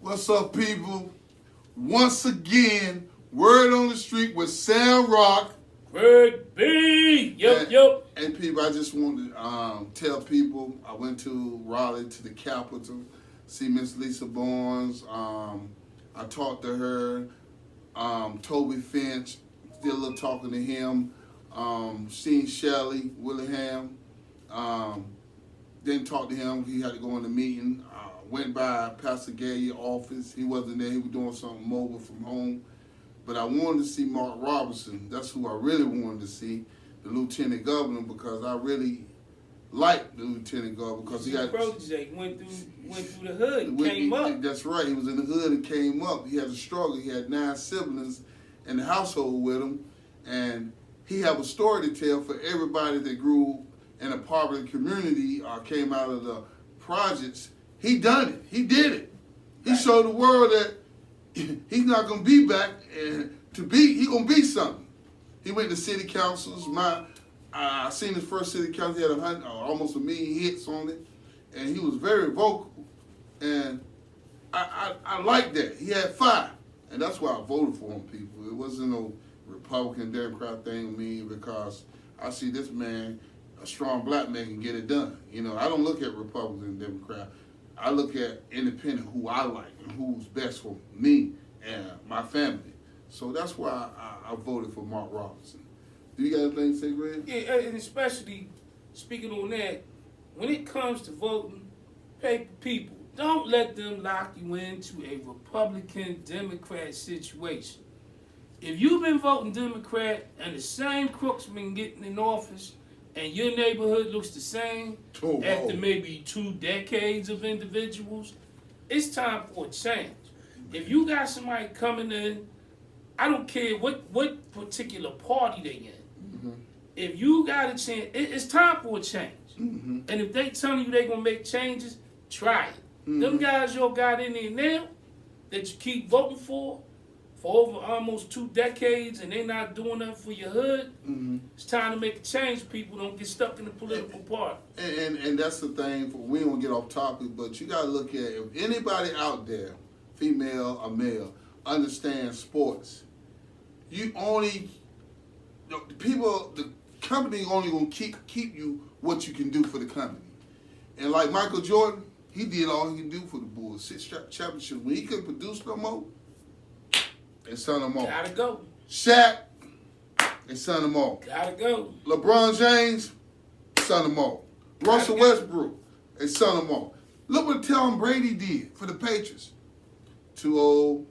What's up, people? Once again, word on the street with Sam Rock. Gregb. Yup, and, yup. and people, I just want to tell people I went to Raleigh to the Capitol, see Miss Lisa Barnes. I talked to her. Toby Finch, did a little talking to him. Seen Shelley Willingham. Didn't talk to him. He had to go in the meeting. Went by Pastor Gary's office. He wasn't there. He was doing something mobile from home. But I wanted to see Mark Robertson. That's who I really wanted to see, the lieutenant governor, because I really like the lieutenant governor because he got protege went through the hood and came up. That's right. He was in the hood and came up. He had a struggle. He had 9 siblings in the household with him, and he had a story to tell for everybody that grew in a poverty community or came out of the projects. He done it. He did it. He showed the world that he's not gonna be back, and he gonna be something. He went to city councils. I seen his first city council. He had almost 1 million hits on it, and he was very vocal. And I like that. He had 5, and that's why I voted for him. People, it wasn't no Republican Democrat thing with me because I see this man, a strong black man, can get it done. You know, I don't look at Republican and Democrat. I look at independent, who I like and who's best for me and my family. So that's why I voted for Mark Robinson. Do you got anything to say, Greg? Yeah, and especially speaking on that, when it comes to voting, people, don't let them lock you into a Republican Democrat situation. If you've been voting Democrat and the same crooks been getting in office, and your neighborhood looks the same after maybe 2 decades of individuals, it's time for a change. If you got somebody coming in, I don't care what particular party they in. Mm-hmm. If you got a change, it's time for a change. Mm-hmm. And if they telling you they gonna make changes, try it. Mm-hmm. Them guys y'all got in there now that you keep voting for over almost 2 decades, and they not doing nothing for your hood, It's time to make a change. People don't get stuck in the political party. And that's the thing. We don't get off topic, but you got to look at if anybody out there, female or male, understands sports. The company only gonna keep you what you can do for the company. And like Michael Jordan, he did all he could do for the Bulls. 6 championships. When he couldn't produce no more, they sent him off. Gotta go. Shaq, they sent him off. Gotta go. LeBron James, sent him off. Russell Westbrook, they sent him off. Look what Tom Brady did for the Patriots. Too old,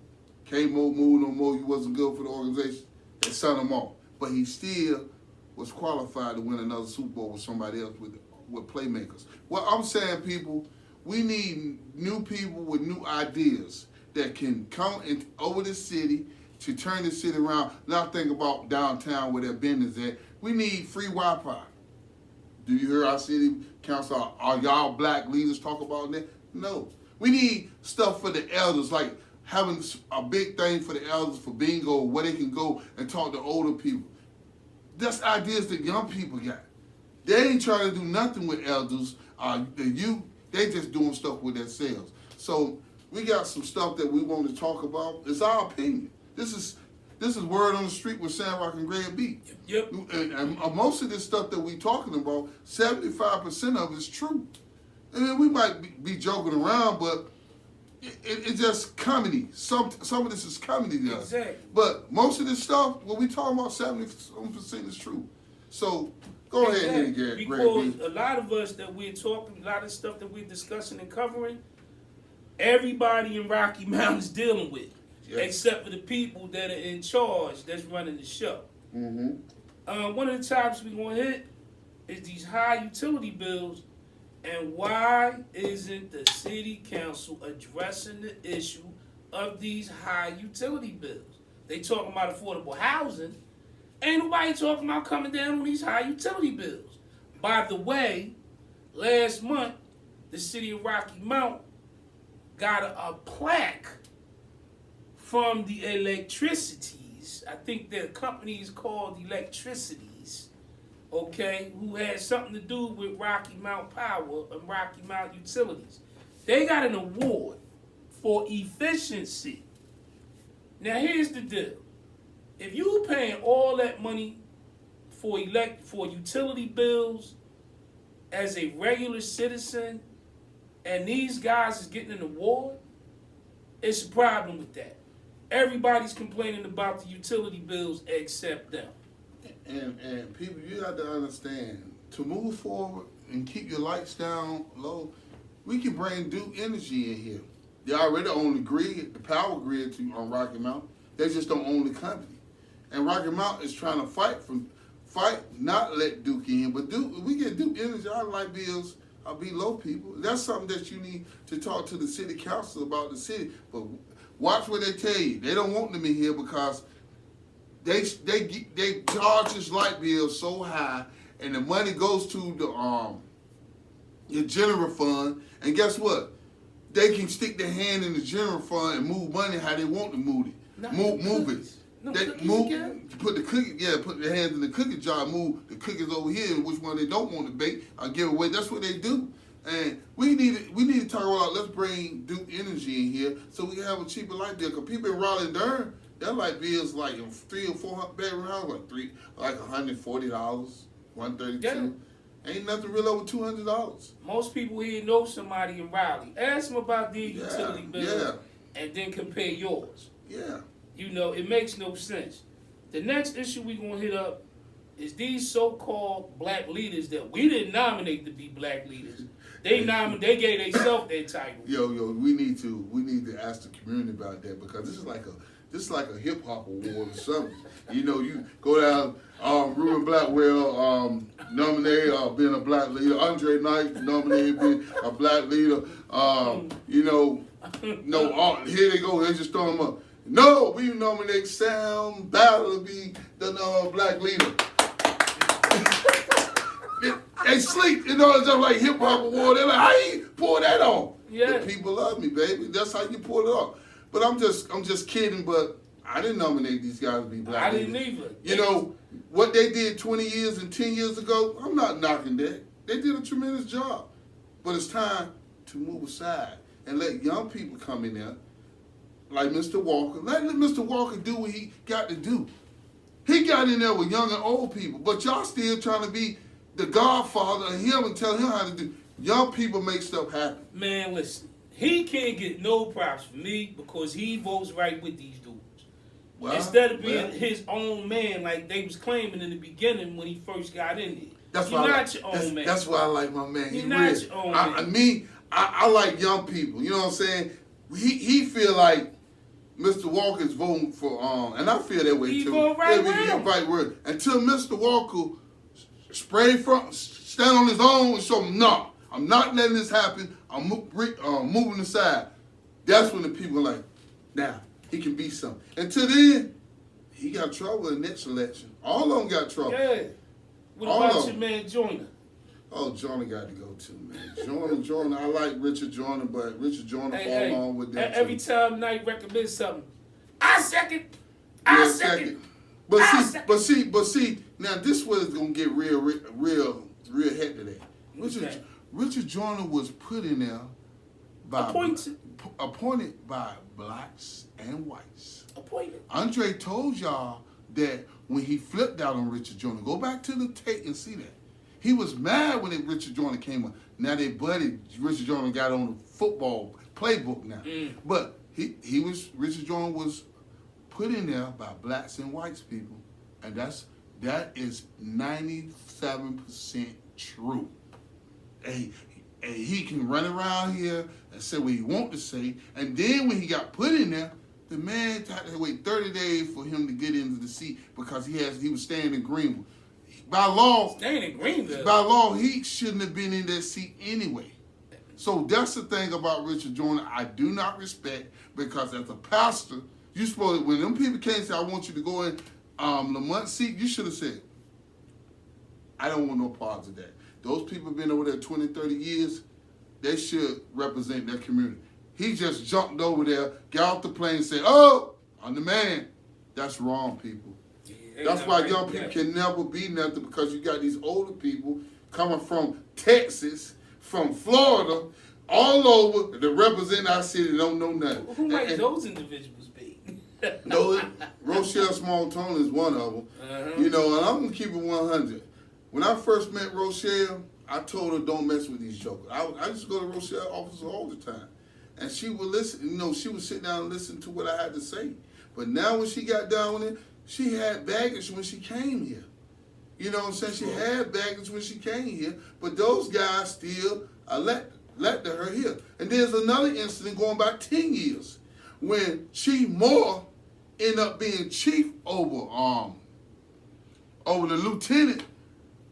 can't move no more. You wasn't good for the organization. They sent him off. But he still was qualified to win another Super Bowl with somebody else with playmakers. Well, I'm saying, people, we need new people with new ideas that can come over the city to turn the city around, not think about downtown where their business at. We need free Wi-Fi. Do you hear our city council, are y'all black leaders talk about that? No. We need stuff for the elders, like having a big thing for the elders for bingo, where they can go and talk to older people. That's ideas that young people got. They ain't trying to do nothing with elders, the youth. They just doing stuff with themselves. So we got some stuff that we want to talk about. It's our opinion. This is word on the street with Sam Rock and Gregb. Yep. And most of this stuff that we talking about, 75% of it's true. And we might be joking around, but it's just comedy. Some of this is comedy to us. Exactly. But most of this stuff, what we talking about, 70% is true. So go ahead and get Because a lot of us that we're talking, a lot of stuff that we're discussing and covering, everybody in Rocky Mount is dealing with, except for the people that are in charge that's running the show. Mm-hmm. One of the topics we're going to hit is these high utility bills, and why isn't the city council addressing the issue of these high utility bills? They talking about affordable housing. Ain't nobody talking about coming down on these high utility bills. By the way, last month, the city of Rocky Mount got a plaque from the electricities. I think their company is called Electricities, okay, who had something to do with Rocky Mount Power and Rocky Mount Utilities. They got an award for efficiency. Now here's the deal. If you paying all that money for utility bills as a regular citizen and these guys is getting an award, it's a problem with that. Everybody's complaining about the utility bills except them. And people, you have to understand, to move forward and keep your lights down low, we can bring Duke Energy in here. They already own the grid, the power grid on Rocky Mountain. They just don't own the company. And Rocky Mountain is trying to fight, not let Duke in. But Duke, we get Duke Energy, our light bills are below people. That's something that you need to talk to the city council about the city. But watch what they tell you. They don't want them in here because they charge this light bill so high, and the money goes to the general fund. And guess what? They can stick their hand in the general fund and move money how they want to move it. Move it. No They put their hands in the cookie jar, move the cookies over here, and which one they don't want to bake, or give away. That's what they do. And we need to talk about, let's bring Duke Energy in here so we can have a cheaper light bill. Because people in Raleigh and Durham, their light bills like in 300 or 400 bedroom house, like $140, $132. Yeah. Ain't nothing real over $200. Most people here know somebody in Raleigh. Ask them about their utility bill and then compare yours. Yeah. You know, it makes no sense. The next issue we're going to hit up is these so-called black leaders that we didn't nominate to be black leaders. They gave themselves their title. Yo, we need to ask the community about that, because this is like a hip hop award or something. You know, you go down, Ruben Blackwell nominated being a black leader. Andre Knight nominated being a black leader. You know, here they go. They just throw them up. No, we nominate Sam Battle to be the black leader. They sleep, you know, it's just like hip hop award. They're like, how you pull that off? Yeah. The people love me, baby. That's how you pull it off. But I'm just kidding. But I didn't nominate these guys to be black leaders. I didn't either. You know what they did 20 years and 10 years ago? I'm not knocking that. They did a tremendous job. But it's time to move aside and let young people come in there, like Mr. Walker. Let Mr. Walker do what he got to do. He got in there with young and old people, but y'all still trying to be the godfather of him and tell him how to do. Young people make stuff happen. Man, listen, he can't get no props from me because he votes right with these dudes. Well, instead of being his own man like they was claiming in the beginning when he first got in there. You're not your own man. That's why I like my man. You're not your own man. I like young people. You know what I'm saying? He feel like Mr. Walker's voting for, and I feel that way too. He vote right with him. Until Mr. Walker stand on his own and show him, no, I'm not letting this happen. I'm moving aside. That's when the people are like, now, he can be something. Until then, he got trouble in the next election. All of them got trouble. Yeah. What about your man Joyner? Oh, Joyner got to go too, man. Joyner, I like Richard Joyner, but Richard Joyner fall along with that every time Knight recommends something, I second. But see, now this was gonna get real head to that. Richard Joyner was put in there by appointed by blacks and whites. Appointed. Andre told y'all that when he flipped out on Richard Joyner. Go back to the tape and see that. He was mad when Richard Joyner came on. Now they buddy Richard Joyner got on the football playbook now. But Richard Joyner was put in there by blacks and whites people, and that is 97% true. And he can run around here and say what he want to say, and then when he got put in there, the man had to wait 30 days for him to get into the seat because he was staying in Greenville. By law, he shouldn't have been in that seat anyway. So that's the thing about Richard Joyner I do not respect, because as a pastor, you supposed when them people came and said, I want you to go in Lamont's seat, you should have said, I don't want no parts of that. Those people been over there 20, 30 years, they should represent their community. He just jumped over there, got off the plane and said, oh, I'm the man. That's wrong, people. That's why young people can never be nothing, because you got these older people coming from Texas, from Florida, all over that represent our city don't know nothing. Who might those individuals be? No, Rochelle Small Tone is one of them. You know, and I'm gonna keep it 100. When I first met Rochelle, I told her don't mess with these jokers. I used to go to Rochelle office all the time, and she would listen. You know, she would sit down and listen to what I had to say. But now when she got down with it, she had baggage when she came here. You know what I'm saying? She had baggage when she came here, but those guys still let her here. And there's another incident going back 10 years when Chief Moore ended up being chief over the lieutenant.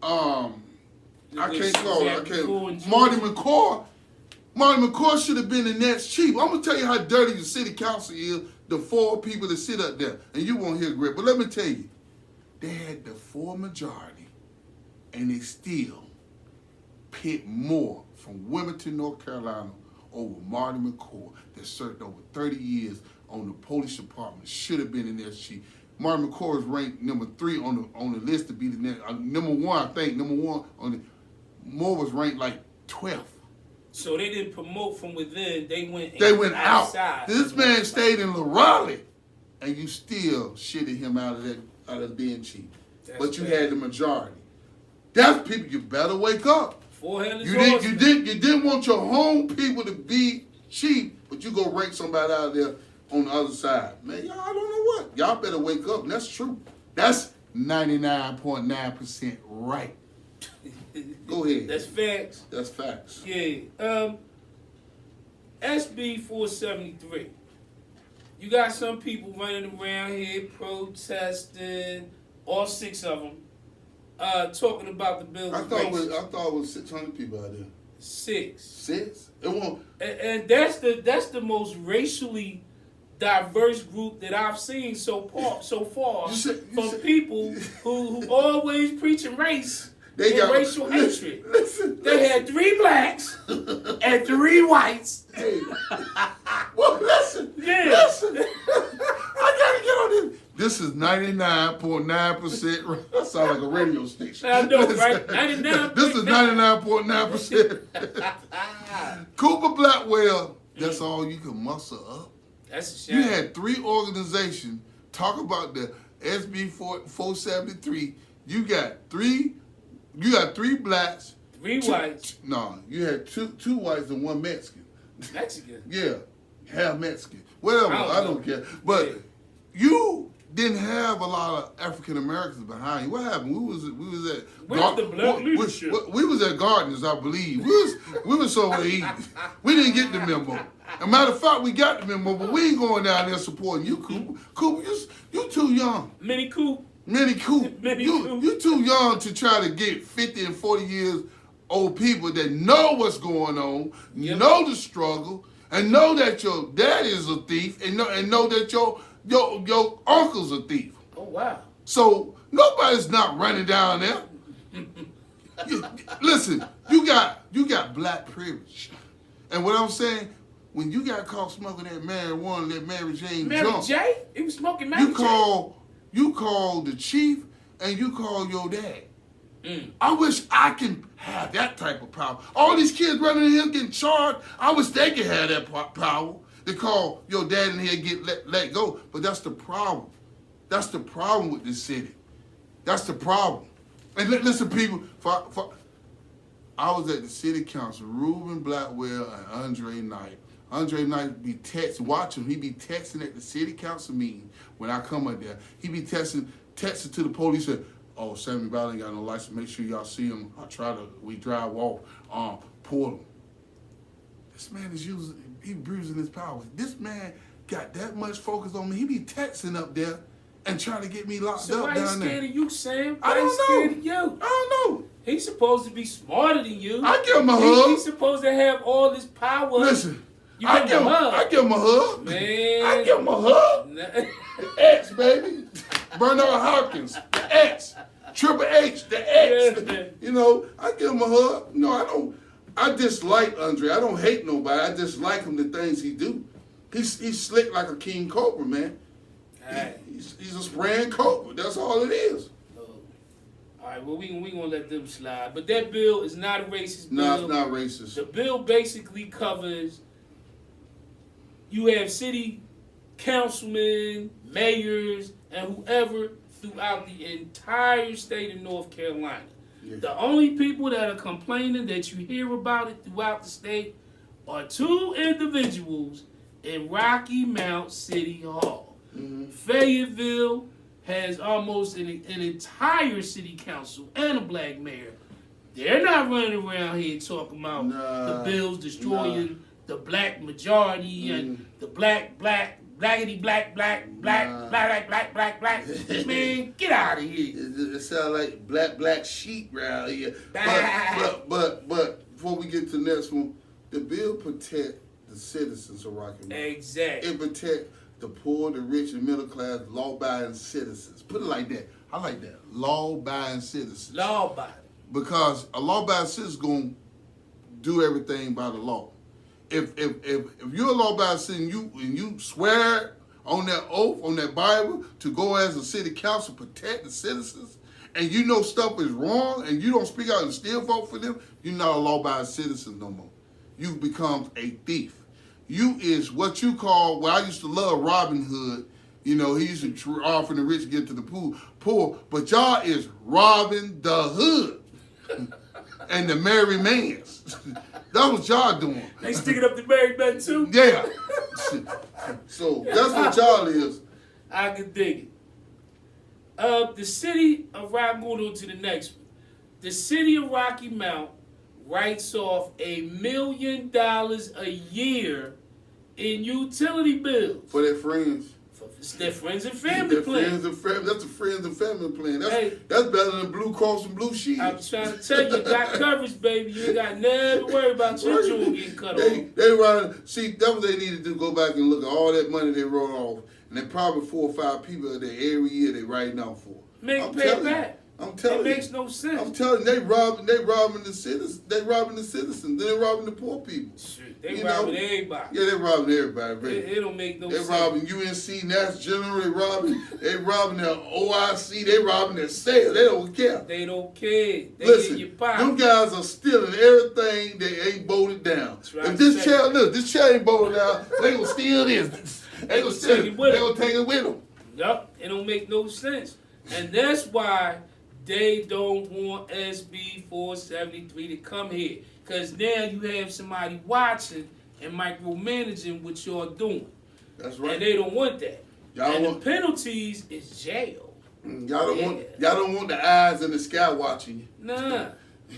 I can't call it. Marty McCord. Marty McCord should have been the next chief. I'm gonna tell you how dirty the city council is. The 4 people that sit up there, and you won't hear Gregb. But let me tell you, they had the 4 majority, and they still picked Moore from Wilmington, North Carolina, over Marty McCord that served over 30 years on the police department. Should have been in there chief. Marty McCord is ranked number 3 on the list to be the next. Number 1, I think. Number 1 on the. Moore was ranked like 12th. So they didn't promote from within. They went outside. Out. This man stayed in Raleigh, and you still shitted him out of being chief. But you had the majority. That's people. You better wake up. You didn't want your home people to be chief, but you go rank somebody out there on the other side. Man, y'all don't know what. Y'all better wake up. And that's true. That's 99.9% right. Go ahead. That's facts. That's facts. Yeah. SB 473. You got some people running around here protesting, all 6 of them, talking about the bill. I thought it was 600 people out there. 6. 6? It won't. And that's the most racially diverse group that I've seen so far from people who always preaching race. They got racial hatred. They had 3 blacks and 3 whites. Hey. Well, listen. Yeah. Listen. I gotta get on this. This is 99.9% right. That sounds like a radio station. I know, right? 99. This is 99.9%. Cooper Blackwell, that's all you can muster up. That's a shame. You had 3 organizations talk about the SB 473. You got 3 blacks. 3 whites. No, you had two whites and 1 Mexican. Mexican? Yeah, half Mexican. Whatever, I don't care. But you didn't have a lot of African Americans behind you. What happened? We was at the black leadership? We was at Gardner's, I believe. We was somewhere eating. We didn't get the memo. As a matter of fact, we got the memo, but we ain't going down there supporting you, Cooper. Cooper, you too young. Mini Coop. You too young to try to get 50 and 40 years old people that know what's going on, know the struggle, and know that your dad is a thief, and know that your uncle's a thief. Oh wow! So nobody's not running down there. Listen, you got black privilege, and what I'm saying, when you got caught smoking that marijuana, that Mary Jane jump, he was smoking Mary Jane. You call the chief and you call your dad. I wish I can have that type of power. All these kids running in here getting charged, I wish they could have that power to call your dad in here and get let go. But that's the problem. That's the problem with this city. That's the problem. And listen, people, I was at the city council, Reuben Blackwell and Andre Knight. Andre Knight be watch him. He be texting at the city council meeting when I come up there. He be texting to the police. Oh, Sammy Ball ain't got no license. Make sure y'all see him. We drive off, pull him. This man is bruising his power. This man got that much focus on me. He be texting up there and trying to get me locked up down there. So why he scared of you, Sam? I don't know. Scared of you? I don't know. He's supposed to be smarter than you. I give him a hug. He's supposed to have all this power. Listen. I give him a hug. Man. I give him a hug. The X, baby. Bernard Hopkins. The X. Triple H. The X. Yeah. You know, I give him a hug. No, I dislike Andre. I don't hate nobody. I just like him, the things he do. He's slick like a king cobra, man. He's a spraying cobra. That's all it is. All right, well, we gonna let them slide. But that bill is not a racist bill. No, it's not racist. The bill basically covers, you have city councilmen, mayors, and whoever throughout the entire state of North Carolina. Yeah. The only people that are complaining that you hear about it throughout the state are two individuals in Rocky Mount City Hall. Mm-hmm. Fayetteville has almost an entire city council and a black mayor. They're not running around here talking about the bills destroying the black majority and the blackity black. Man, get out of here. It sounds like black sheep around here. But before we get to the next one, the bill protect the citizens of Rocky Mount. Exactly. It protect the poor, the rich, and middle class, law-abiding citizens. Put it like that. I like that. Law-abiding citizens. Law-abiding. Because a law-abiding citizen is going to do everything by the law. If you're a law-abiding citizen and you swear on that oath, on that Bible, to go as a city council, protect the citizens, and you know stuff is wrong, and you don't speak out and still vote for them, you're not a law-abiding citizen no more. You become a thief. You is what you call, well, I used to love Robin Hood. You know, he used to offer the rich to get to the poor. But y'all is robbing the hood and the merry mans. That's what y'all doing. They sticking up the married men too? Yeah. So that's what y'all is. I can dig it. The city of Rocky, going on to the next one. The city of Rocky Mount writes off $1 million a year in utility bills. For their friends. It's their friends and family plan. Friends and family. That's a friends and family plan. That's better than Blue Cross and Blue Shield. I'm trying to tell you, got coverage, baby. You ain't got nothing to worry about your joint getting cut off. They run. See, that's what they need to do. Go back and look at all that money they wrote off, and they probably 4 or 5 people that every year they writing out for. Make pay back. I'm telling you. It makes no sense. I'm telling you, they robbing the citizens. They robbing the citizens. Then they robbing the poor people. Shit, they robbing everybody. Yeah, they robbing everybody, baby. It don't make no sense. They robbing UNC, National General. They robbing their OIC. They robbing their sales. They don't care. They don't care. They Listen, in your pocket. them guys are stealing everything they ain't bolted down. Right. If this chair ain't bolted down, they gonna steal this. They gonna steal it. They gonna take it with them. Yup, it don't make no sense. And that's why they don't want SB 473 to come here. Because now you have somebody watching and micromanaging what y'all doing. That's right. And they don't want that. The penalties is jail. Y'all don't want the eyes in the sky watching you. Nah.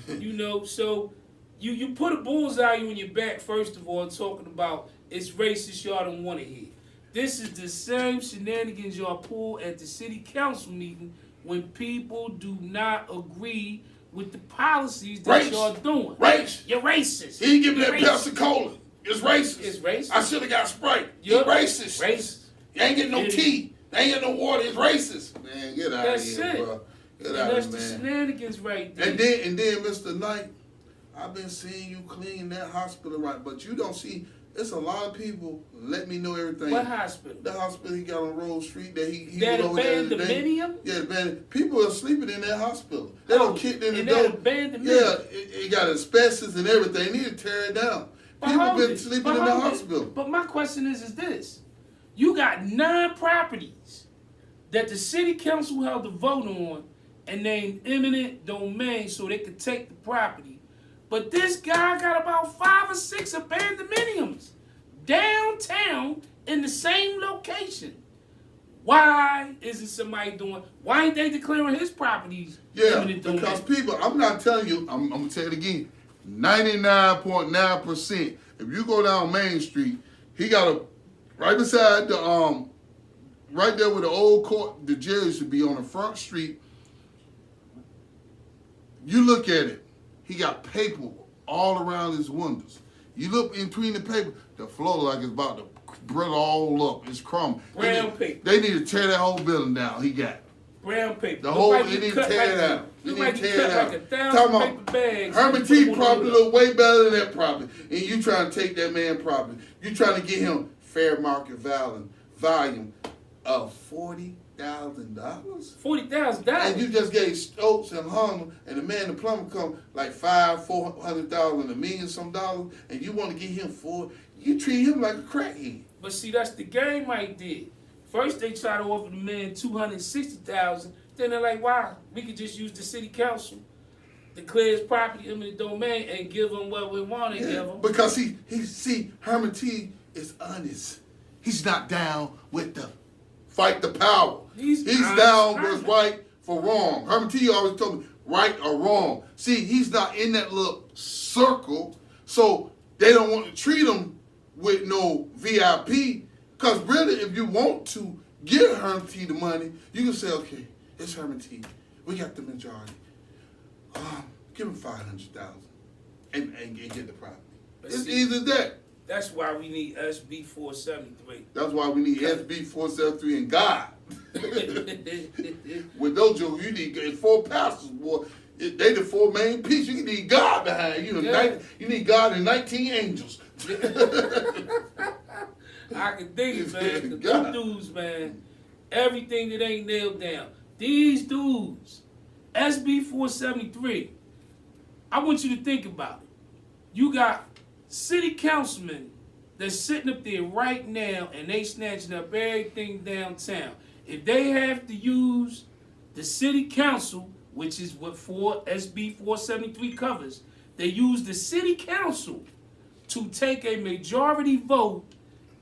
You know, so you put a bullseye on your back, first of all, talking about it's racist, y'all don't want to hear. This is the same shenanigans y'all pull at the city council meeting when people do not agree with the policies that y'all doing. Race. You're racist. He ain't giving that Pepsi Cola. It's racist. It's racist. I should have got Sprite. You're racist. Racist. You ain't getting no tea. They ain't getting no water. It's racist. Man, get out of here, bro. Get out that's of here, the man. shenanigans right there. And then, Mr. Knight, I've been seeing you clean that hospital right, but you don't see. It's a lot of people let me know everything. What hospital? The hospital he got on Rose Street that he that went over there today. abandoned? Yeah, abandoned. People are sleeping in that hospital. They don't kick in the door. Abandoned? Yeah, it got asbestos and everything. They need to tear it down. People been sleeping in the hospital. But my question is this. You got 9 properties that the city council held a vote on and named eminent domain so they could take the property. But this guy got about 5 or 6 abandonments downtown in the same location. Why isn't somebody doing? Why ain't they declaring his properties eminent domain? Because people, I'm not telling you, I'm going to tell it again, 99.9%, if you go down Main Street, he got a, right beside the, right there where the old court, the jail used to be on the front street, you look at it, he got paper all around his windows. You look in between the paper, the floor like it's about to break all up. It's crumbling. Brown paper. They need to tear that whole building down. He got it. Brown paper. The whole, they need to tear it down. They need to tear it down. Like 1,000 paper bags. Herman T property look way better than that property. And you trying to take that man property. You trying to get him fair market volume of $40 $40,000. $40,000. And you just gave Stokes and Hunter and the man, the plumber, come like $400,000, $1 million some dollars, and you want to get him for you treat him like a crackhead. But see, that's the game I did. First, they try to offer the man $260,000. Then they're like, "Why? We could just use the city council, declare his property eminent domain, and give him what we want to give him." Because see, Herman T is honest. He's not down with the fight the power. He's down with right for wrong. Herman T always told me right or wrong. See, he's not in that little circle, so they don't want to treat him with no VIP. Because really, if you want to give Herman T the money, you can say, okay, it's Herman T. We got the majority. Give him $500,000 and get the property. It's either that. That's why we need SB 473. That's why we need SB 473 and God. With those jokes, you need 4 pastors, boy. They the 4 main pieces. You need God behind you. You need God and 19 angels. I can dig it, man. Because them dudes, man, everything that ain't nailed down. These dudes, SB 473, I want you to think about it. You got city councilmen that's sitting up there right now and they snatching up everything downtown. If they have to use the city council, which is what SB 473 covers, they use the city council to take a majority vote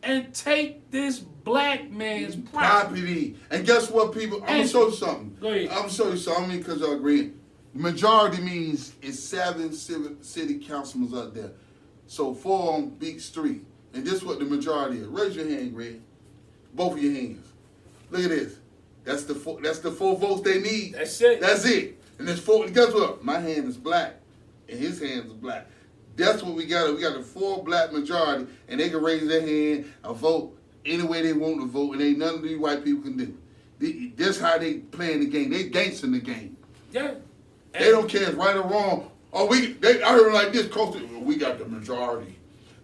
and take this black man's property. And guess what, people? I'm going to show you something. Go ahead. I'm going to show you something because y'all agree. Majority means it's 7 city councilmen out there. So 4 on beats 3. And this is what the majority is. Raise your hand, Greg. Both of your hands. Look at this. That's the 4 votes they need. That's it. That's it. And there's 4. Guess what? My hand is black. And his hand is black. That's what we got. We got a 4 black majority. And they can raise their hand and vote any way they want to vote. And ain't none of these white people can do. That's how they playing the game. They gangster the game. Yeah. They don't care if it's right or wrong. Oh, I heard it like this. We got the majority.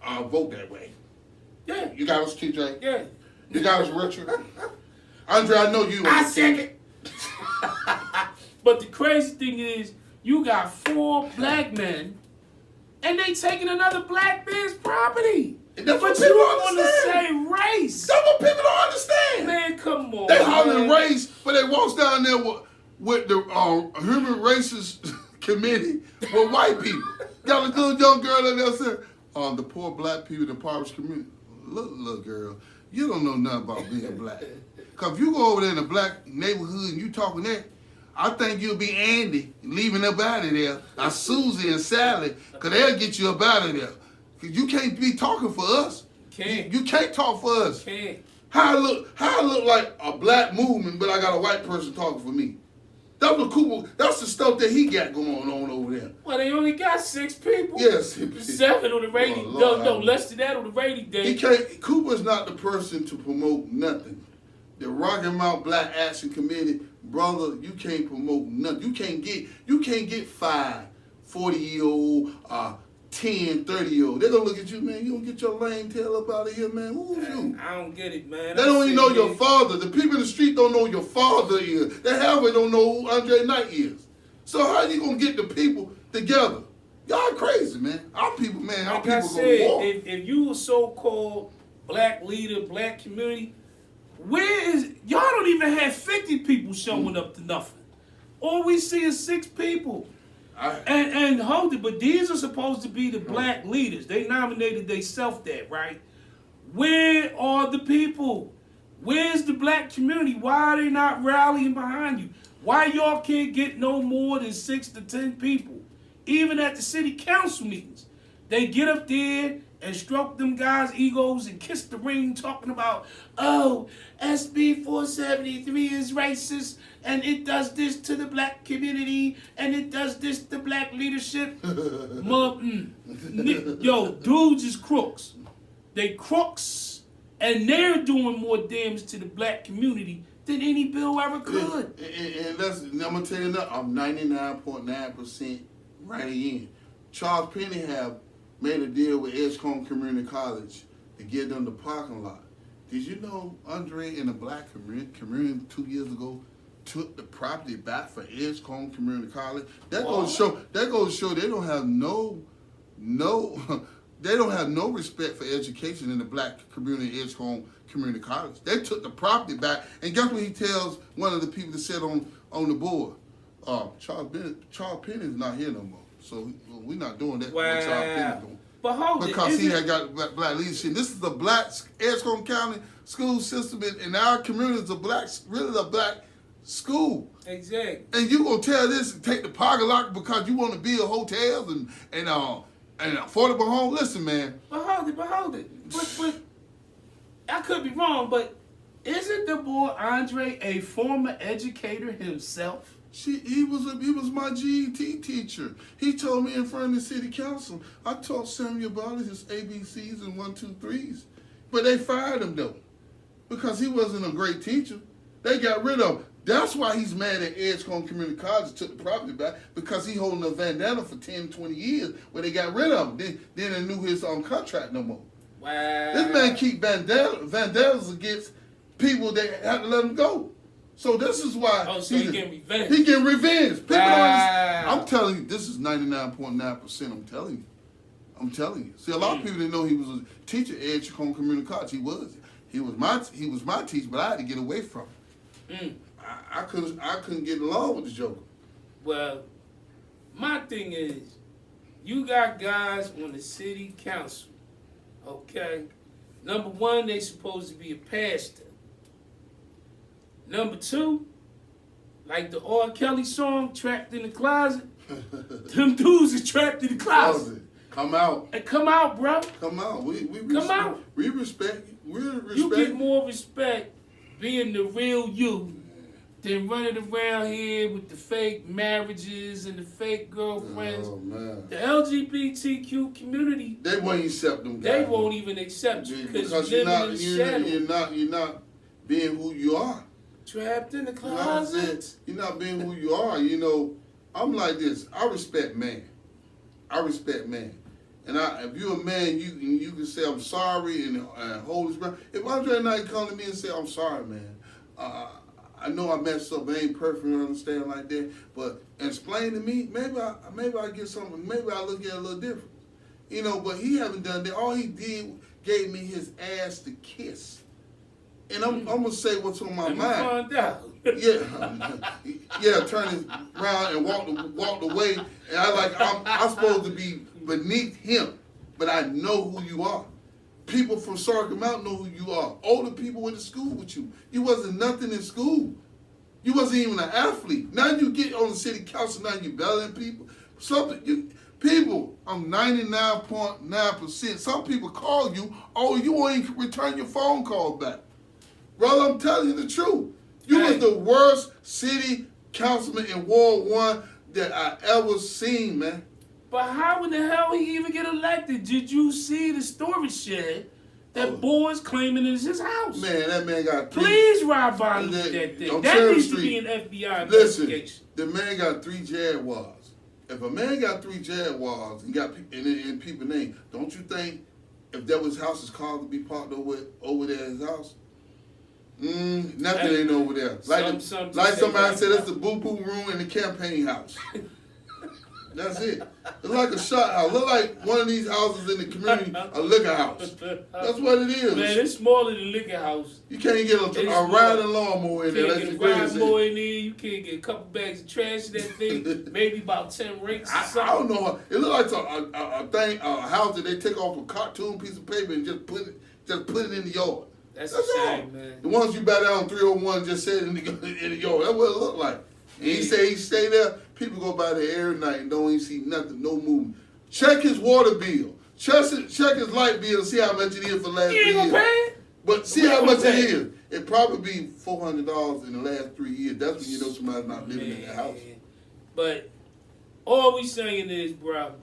Vote that way. Yeah. You got us, TJ? Yeah. You got us, Richard? Andre, I know you. I second. But the crazy thing is, you got 4 black men, and they taking another black man's property. And that's what But you people don't want to understand. say race. That's what people don't understand. Man, come on. They hollering man. race, but they walks down there with the Human Races Committee with white people. Got a good young girl in there saying, the poor black people in the impoverished community. Look, girl, you don't know nothing about being black. Because if you go over there in a black neighborhood and you talking that, I think you'll be Andy leaving up out of there, or Susie and Sally, because they'll get you up out of there. Because you can't be talking for us. You can't talk for us. Can't. How I look like a black movement, but I got a white person talking for me. That's the stuff that he got going on over there. Well, they only got 6 people. Yes. 7 on the rating. No, less than that on the rating day. Cooper's not the person to promote nothing. The Rocky Mount Black Action Committee, brother, you can't promote nothing. You can't get 5 40-year-old, 10, 30-year-old. They're gonna look at you, man. You don't get your lame tail up out of here, man. Who's you? I don't get it, man. They don't even know your father. The people in the street don't know your father is. They halfway don't know who Andre Knight is. So how you gonna get the people together? Y'all crazy, man. Our people, man. Our people go to war. If you a so-called black leader, black community, y'all don't even have 50 people showing up to nothing. All we see is 6 people. And hold it, but these are supposed to be the black leaders. They nominated themselves that, right? Where are the people? Where's the black community? Why are they not rallying behind you? Why y'all can't get no more than 6 to 10 people? Even at the city council meetings. They get up there and stroke them guys' egos and kiss the ring talking about, oh, SB 473 is racist and it does this to the black community and it does this to black leadership. Yo, dudes is crooks. They crooks and they're doing more damage to the black community than any bill ever could. And I'm going to tell you that I'm 99.9% right in. Charles Penny have made a deal with Edgecombe Community College to give them the parking lot. Did you know Andre in the black community 2 years ago took the property back for Edgecombe Community College? That goes to show. That goes to show they don't have no they don't have no respect for education in the black community, Edgecombe Community College. They took the property back, and guess what he tells one of the people that sat on the board? Charles Penn is not here no more, so we're not doing that. Wow. What Charles Penn is doing. But hold because it. he had got black leadership. This is the black Edgecombe County school system, and our community is really a black school. Exactly. And you gonna tell this and take the pocket lock because you want to build hotels and affordable home? Listen, man. But hold it. But I could be wrong, but isn't the boy Andre a former educator himself? He was my GET teacher. He told me in front of the city council. I taught Samuel Bally his ABCs and 1, 2, 3s, but they fired him though because he wasn't a great teacher. They got rid of him. That's why he's mad at Edgecombe Community College took the property back, because he holding a bandana for 10, 20 years where they got rid of him. Then they knew his contract no more. Wow. This man keep bandanas against people that have to let him go. So this is why he getting revenge. He getting revenge. People don't Wow. I'm telling you, this is 99.9%. I'm telling you. See, a lot of people didn't know he was a teacher at Edgecombe Community College. He was my teacher, but I had to get away from him. I couldn't get along with the joker. Well, my thing is, you got guys on the city council, okay? Number one, they supposed to be a pastor. Number two, like the R. Kelly song, Trapped in the Closet, them dudes is trapped in the closet. Come out. And come out, bro. Come out. We out. We respect you. You get more respect being the real you than running around here with the fake marriages and the fake girlfriends. Oh, man. The LGBTQ community, They won't accept them guys. they won't even accept you because you're living in the shadow. you're not being who you are. Trapped in the closet. You're not being who you are. You know, I'm like this. I respect man. And if you're a man, you can say I'm sorry and hold his ground. If Andre Knight come to me and say I'm sorry, man, I know I messed up. I ain't perfect. I understand like that. But explain to me. Maybe I get something. Maybe I look at it a little different. You know. But he haven't done that. All he did gave me his ass to kiss. And I'm gonna say what's on my mind. Find out. Yeah. Turn it around and walked away. And I'm supposed to be beneath him, but I know who you are. People from Sarka Mountain know who you are. Older people went to school with you. You wasn't nothing in school. You wasn't even an athlete. Now you get on the city council. Now you belling people. People, I'm 99.9%. Some people call you. Oh, you won't even return your phone call back. Brother, I'm telling you the truth. You was the worst city councilman in Ward 1 that I ever seen, man. But how in the hell he even get elected? Did you see the storage shed that boys claiming is his house? Man, that man got three. Please ride by and look at that thing. That needs to be an FBI investigation. The man got 3 Jaguars. If a man got 3 Jaguars and got in people's name, don't you think if that was house's car to be parked over there at his house? Nothing ain't over there. Like somebody said, it's the boo-boo room in the campaign house. That's it. It's like a shot house. Look like one of these houses in the community, a liquor house. That's what it is. Man, it's smaller than a liquor house. You can't get a riding lawnmower in there. You can't get a riding mower in there. You can't get a couple bags of trash in that thing. Maybe about 10 rakes or something. I don't know. It looks like a house that they take off a cartoon piece of paper and just put it in the yard. That's a shame, man. The ones you bat down 301 just said in the yard. That's what it looked like. And he said he stay there. People go by there every night and don't even see nothing, no movement. Check his water bill. Check his light bill and see how much it is for the last 3 years. You ain't gonna pay it? But see how much it is. It probably be $400 in the last 3 years. That's when you know somebody's not living in the house. But all we saying is, bro,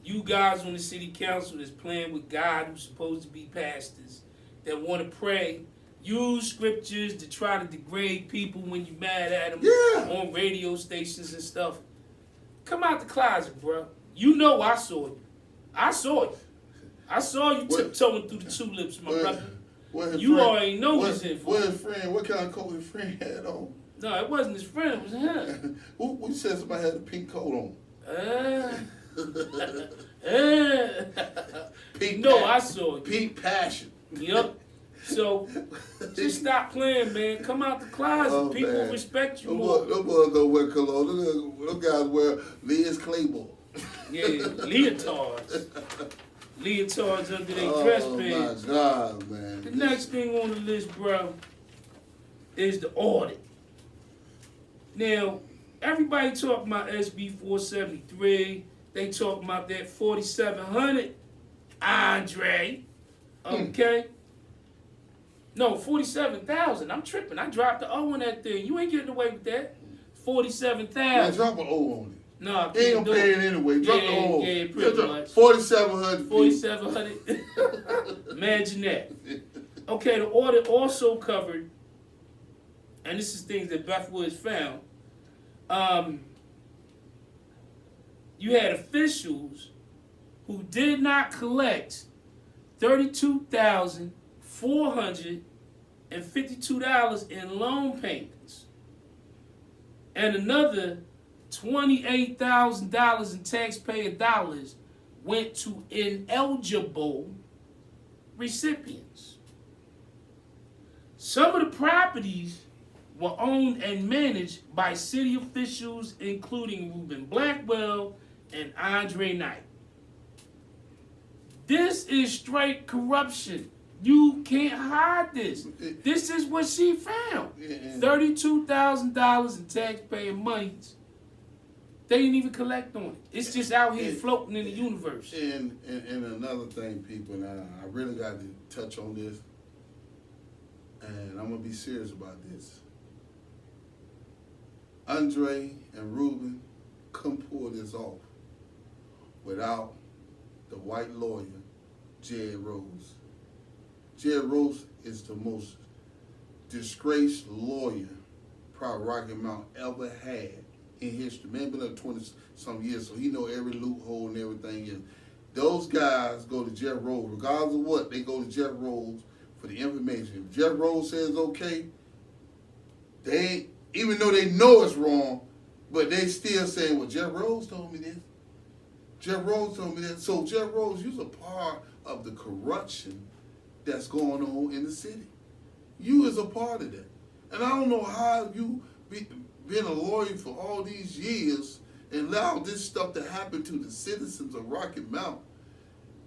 you guys on the city council that's playing with God, who's supposed to be pastors, that want to pray, use scriptures to try to degrade people when you're mad at them on radio stations and stuff. Come out the closet, bro. You know I saw you. I saw you. I saw you tiptoeing through the tulips, my brother. You already know what's in for. What his friend? What kind of coat his friend had on? No, it wasn't his friend. It was him. Who said somebody had a pink coat on? Pink. No, I saw it. Pink passion. Yep. So just stop playing, man. Come out the closet. Oh, People man. respect you more. Those boys don't wear cologne. Those guys wear Liz Claiborne. Yeah, leotards. Leotards under their dress pants. Oh my God, man. The next thing on the list, bro, is the audit. Now, everybody talking about SB 473. They talking about that 4700 Andre. Okay? No, 47,000. I'm tripping. I dropped the O on that thing. You ain't getting away with that. 47,000. Man, drop an O on it. No, I He ain't gonna pay it anyway. Drop the O. Yeah, pretty much. 4,700. 4,700. Imagine that. Okay, the audit also covered, and this is things that Beth Woods found. You had officials who did not collect $32,452 in loan payments, and another $28,000 in taxpayer dollars went to ineligible recipients. Some of the properties were owned and managed by city officials, including Reuben Blackwell and Andre Knight. This is straight corruption. You can't hide this. This is what she found. $32,000 in taxpayer monies. They didn't even collect on it. It's just out here floating in the universe. And another thing, people, and I really got to touch on this, and I'm going to be serious about this. Andre and Reuben couldn't pull this off without the white lawyer, Jed Rose. Jed Rose is the most disgraced lawyer probably Rocky Mount ever had in history. Man, been up 20-some years, so he know every loophole and everything. And those guys go to Jed Rose. Regardless of what, they go to Jed Rose for the information. If Jed Rose says okay, they ain't, even though they know it's wrong, but they still saying, well, Jed Rose told me this. Jed Rose told me that. So Jed Rose, you're a part of the corruption that's going on in the city. You is a part of that. And I don't know how you been a lawyer for all these years and allow this stuff to happen to the citizens of Rocky Mount.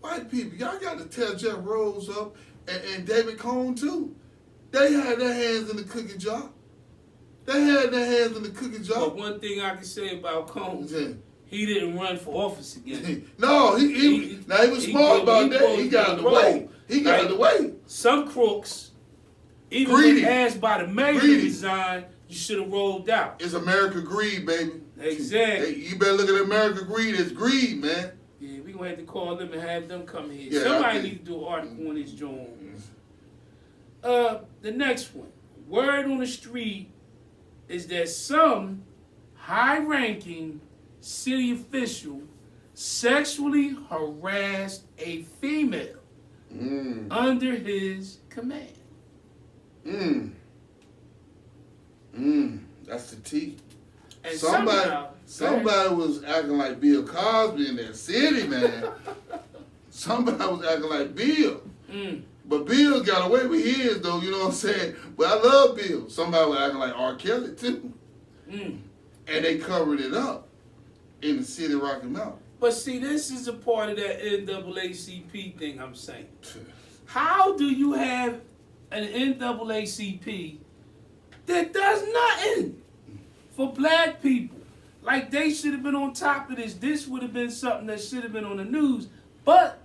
White people, y'all got to tear Jed Rose up and David Cone too. They had their hands in the cookie jar. They had their hands in the cookie jar. But one thing I can say about Cone, he didn't run for office again. No, he was smart about that. He got out of the way. He got out of the way. Some crooks, even when asked by the mayor to resign, you should have rolled out. It's America greed, baby. Exactly. You better look at America greed. It's greed, man. Yeah, we gonna have to call them and have them come here. Yeah, somebody need to do an article on this joint. The next one. Word on the street is that some high-ranking city official sexually harassed a female under his command. That's the T. And somebody was acting like Bill Cosby in that city, man. Somebody was acting like Bill. But Bill got away with his, though, you know what I'm saying? But I love Bill. Somebody was acting like R. Kelly, too. And they covered it up in the city of Rocky Mount. But see, this is a part of that NAACP thing I'm saying. How do you have an NAACP that does nothing for black people? Like, they should have been on top of this. This would have been something that should have been on the news. But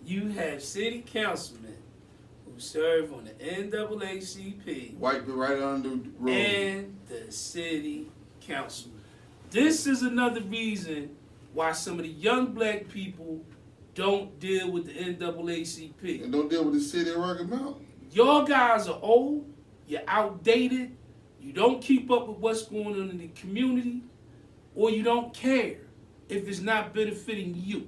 you have city councilmen who serve on the NAACP. White people right under the road. And the city council. This is another reason why some of the young black people don't deal with the NAACP. And don't deal with the city of Rocky Mount. Y'all guys are old, you're outdated, you don't keep up with what's going on in the community, or you don't care if it's not benefiting you.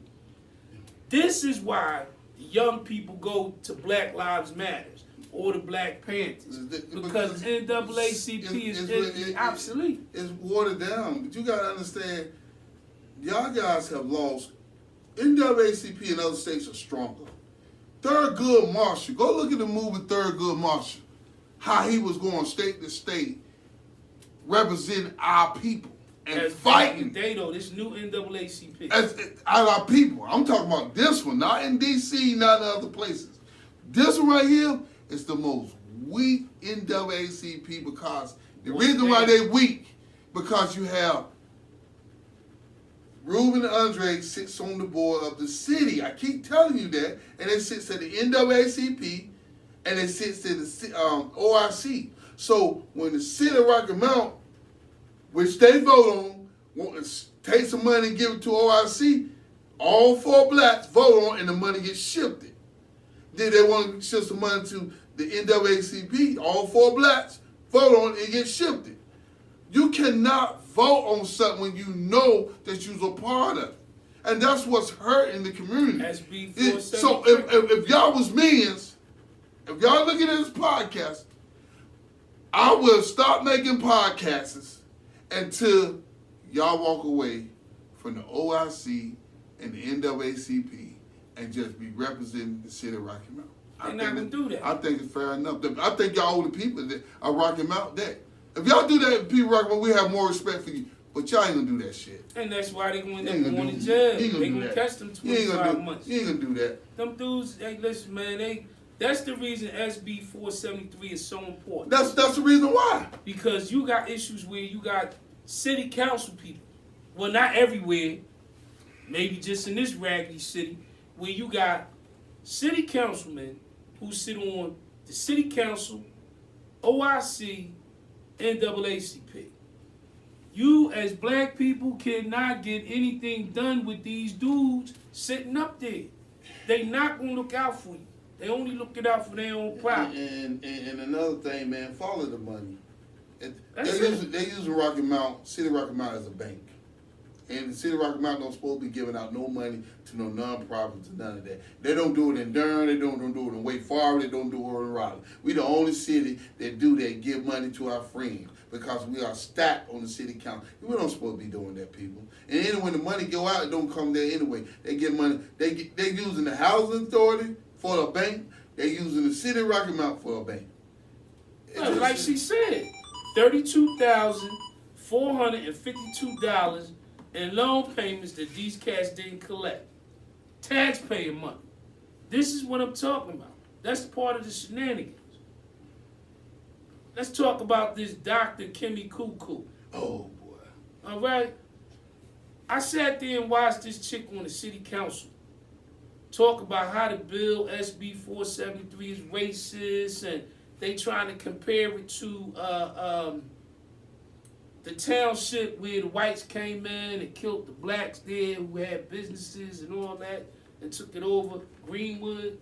This is why the young people go to Black Lives Matters. or the Black Panthers, because NAACP is obsolete. It's watered down, but you gotta understand, y'all guys have lost. NAACP and other states are stronger. Thurgood Marshall, go look at the movie Thurgood Marshall, how he was going state to state, representing our people and fighting. This new NAACP. As our people. I'm talking about this one, not in DC, not in other places. This one right here is the most weak NAACP because the reason why they weak, because you have Ruben Andre sits on the board of the city. I keep telling you that. And it sits at the NAACP and it sits at the OIC. So when the city of Rocky Mount, which they vote on, want to take some money and give it to OIC, all 4 blacks vote on and the money gets shifted. Then they want to shift some money to the NAACP, all 4 blacks vote on it and get shifted. You cannot vote on something when you know that you're a part of it. And that's what's hurting the community. SB 473. So if y'all was millions, if y'all looking at this podcast, I will stop making podcasts until y'all walk away from the OIC and the NAACP and just be representing the city of Rocky Mount. They're not going to do that. I think it's fair enough. I think y'all owe the people that are Rocky Mount that. If y'all do that, people Rocky Mount, we have more respect for you. But y'all ain't going to do that shit. And that's why they going to end up going to jail. They going to catch them 25 months. You ain't going to do that. Them dudes, hey, listen, man, that's the reason SB 473 is so important. That's the reason why. Because you got issues where you got city council people. Well, not everywhere. Maybe just in this raggedy city, where you got city councilmen who sit on the city council, OIC, NAACP. You, as black people, cannot get anything done with these dudes sitting up there. They not going to look out for you. They only looking out for their own profit. And another thing, man, follow the money. They using Rocky Mount, City of Rocky Mount as a bank. And the City of Rocky Mount don't supposed to be giving out no money to no non-profits or none of that. They don't do it in Durham, they don't do it in Wake Forest, they don't do it in Raleigh. We the only city that do that, give money to our friends because we are stacked on the city council. We don't supposed to be doing that, people. And then when the money go out, it don't come there anyway. They get money, they using the housing authority for a bank, they using the City of Rocky Mount for a bank. Like she said, $32,452 in loan payments that these cats didn't collect. Taxpayer money. This is what I'm talking about. That's part of the shenanigans. Let's talk about this Dr. Kimmy Cuckoo. Oh, boy. All right? I sat there and watched this chick on the city council talk about how the bill SB 473 is racist and they trying to compare it to the township where the whites came in and killed the blacks there who had businesses and all that and took it over. Greenwood.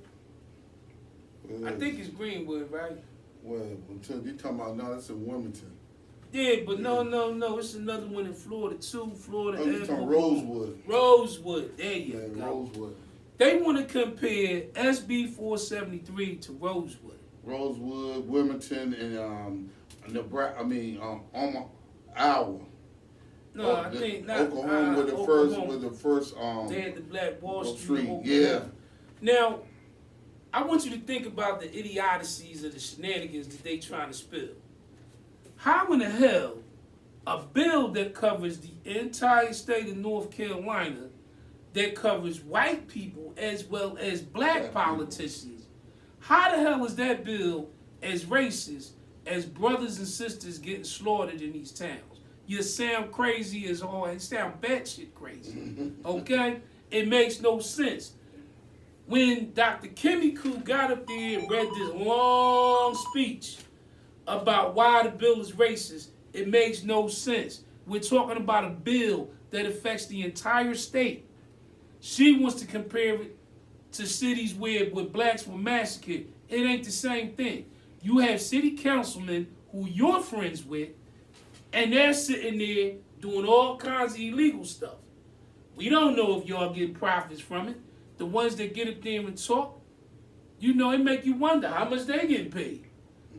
I think it's Greenwood, right? Well, until you talking about now, that's in Wilmington. Yeah, but no. It's another one in Florida too. Florida. Oh, you talking Rosewood. Rosewood. There you go. Rosewood. They want to compare SB 473 to Rosewood. Rosewood, Wilmington, and Nebraska. Iowa. No, I think not. Oklahoma with the first. They had the Black Wall Street. Yeah. Now, I want you to think about the idiocies of the shenanigans that they trying to spill. How in the hell a bill that covers the entire state of North Carolina, that covers white people as well as black politicians, how the hell is that bill as racist as brothers and sisters getting slaughtered in these towns? You sound crazy as all. It sound batshit crazy. Okay? It makes no sense. When Dr. Kimmy Koo got up there and read this long speech about why the bill is racist, it makes no sense. We're talking about a bill that affects the entire state. She wants to compare it to cities where blacks were massacred. It ain't the same thing. You have city councilmen who you're friends with, and they're sitting there doing all kinds of illegal stuff. We don't know if y'all getting profits from it. The ones that get up there and talk, You know, it make you wonder how much they getting paid.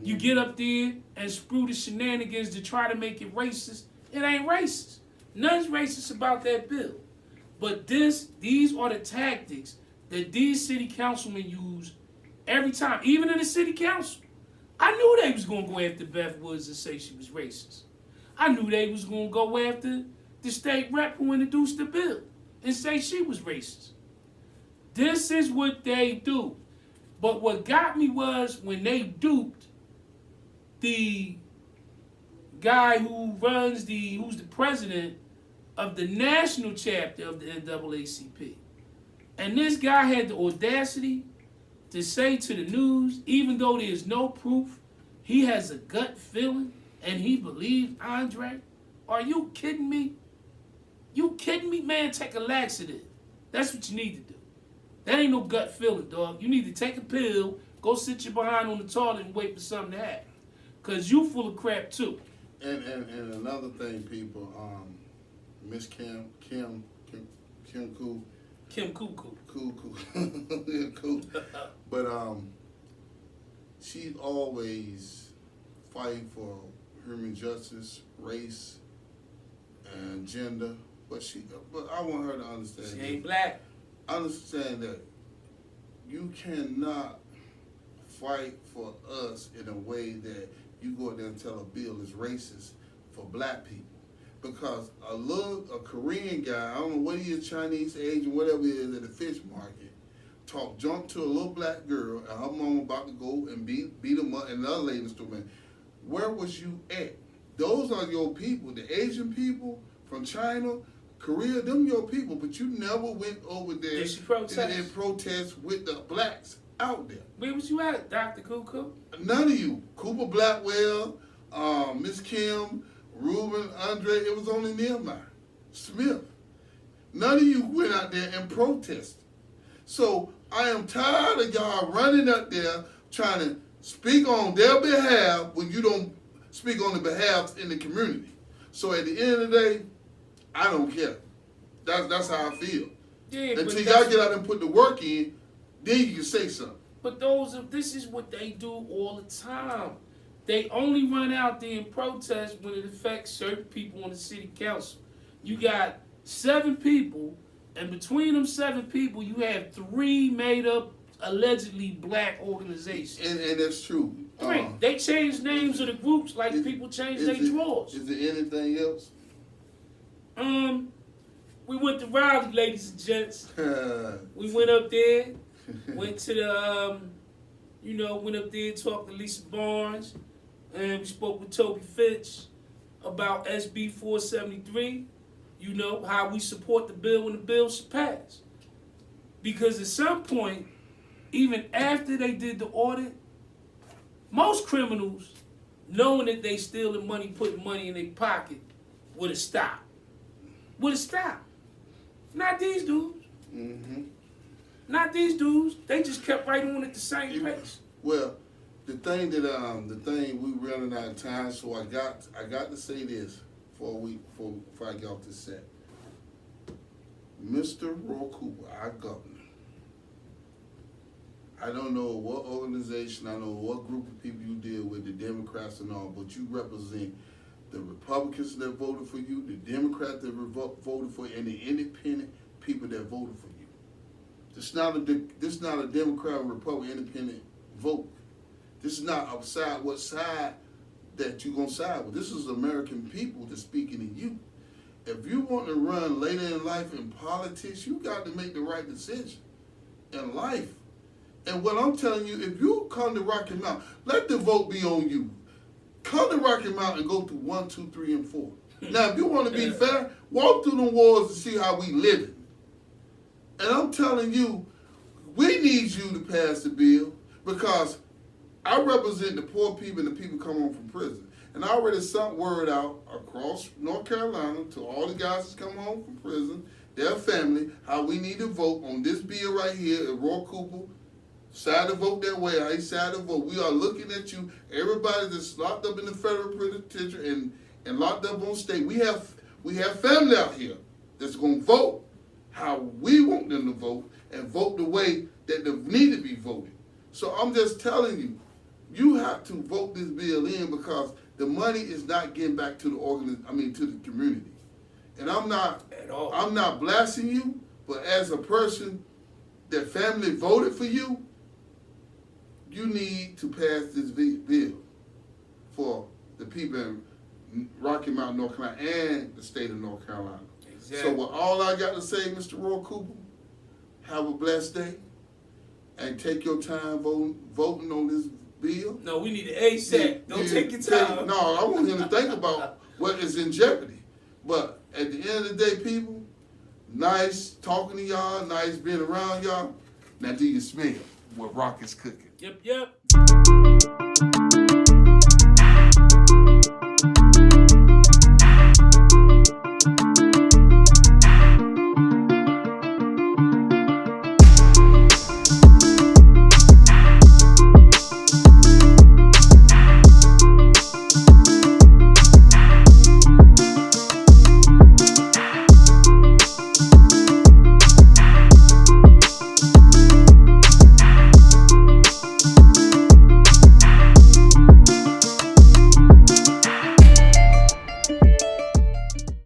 You get up there and sprue the shenanigans to try to make it racist. It ain't racist. Nothing's racist about that bill. But these are the tactics that these city councilmen use every time, even in the city council. I knew they was going to go after Beth Woods and say she was racist. I knew they was going to go after the state rep who introduced the bill and say she was racist. This is what they do. But what got me was when they duped the guy who's the president of the national chapter of the NAACP. And this guy had the audacity to say to the news, even though there's no proof, he has a gut feeling and he believes Andre. Are you kidding me? You kidding me? Man, take a laxative. That's what you need to do. That ain't no gut feeling, dog. You need to take a pill, go sit your behind on the toilet and wait for something to happen. Because you full of crap, too. And another thing, people, Miss Kim Cool. Kim Cuckoo. Cool. Yeah, cool. But she's always fighting for human justice, race, and gender. But I want her to understand. She ain't black. Understand that you cannot fight for us in a way that you go out there and tell a bill is racist for black people. Because a Korean guy, I don't know what he is, Chinese, Asian, whatever he is at the fish market, jumped to a little black girl and her mom about to go and beat him up, and another lady in the store, man. Where was you at? Those are your people. The Asian people from China, Korea, them your people, but you never went over there and protest with the blacks out there. Where was you at, Dr. Cuckoo? None of you. Cooper Blackwell, Miss Kim, Ruben, Andre, it was only Nehemiah Smith. None of you went out there and protested. So I am tired of y'all running up there trying to speak on their behalf when you don't speak on the behalf in the community. So at the end of the day, I don't care. That's how I feel. Yeah, until y'all get out and put the work in, then you can say something. But this is what they do all the time. They only run out there and protest when it affects certain people on the city council. You got 7 people, and between them 7 people, you have 3 made up, allegedly black organizations. And that's true. They change names of the groups like people change their drawers. Is there anything else? We went to Raleigh, ladies and gents. We went up there, went to the, went up there, talked to Lisa Barnes, and we spoke with Toby Fitch about SB 473, how we support the bill when the bill should pass. Because at some point, even after they did the audit, most criminals, knowing that they stealing money, putting money in their pocket, would have stopped. Not these dudes. Mm-hmm. Not these dudes. They just kept right on at the same pace. Well, the thing we running out of time, so I got to say this before I get off the set. Mr. Roy Cooper, our governor. I don't know what organization, I know what group of people you deal with, the Democrats and all, but you represent the Republicans that voted for you, the Democrats that voted for you, and the independent people that voted for you. This is not a Democrat or Republican independent vote. This is not outside what side that you're going to side with. This is American people that's speaking to you. If you want to run later in life in politics, you got to make the right decision in life. And what I'm telling you, if you come to Rocky Mount, let the vote be on you. Come to Rocky Mount and go through 1, 2, 3, and 4. Now, if you want to be fair, walk through the walls and see how we living. And I'm telling you, we need you to pass the bill because I represent the poor people and the people come home from prison. And I already sent word out across North Carolina to all the guys that's come home from prison, their family, how we need to vote on this bill right here at Roy Cooper. Side to vote that way, I side to vote. We are looking at you. Everybody that's locked up in the federal penitentiary and locked up on state. We have family out here that's going to vote how we want them to vote and vote the way that they need to be voted. So I'm just telling you, you have to vote this bill in because the money is not getting back to the to the community. And I'm not At all. I'm not blasting you, but as a person that family voted for you, you need to pass this bill for the people in Rocky Mount, North Carolina, and the state of North Carolina. Exactly. So with all I got to say, Mr. Roy Cooper, have a blessed day, and take your time voting on this bill. No, we need it ASAP. Don't take your time. No, I want him to think about what is in jeopardy. But at the end of the day, people, nice talking to y'all, nice being around y'all. Now do you smell what Rock is cooking? Yep.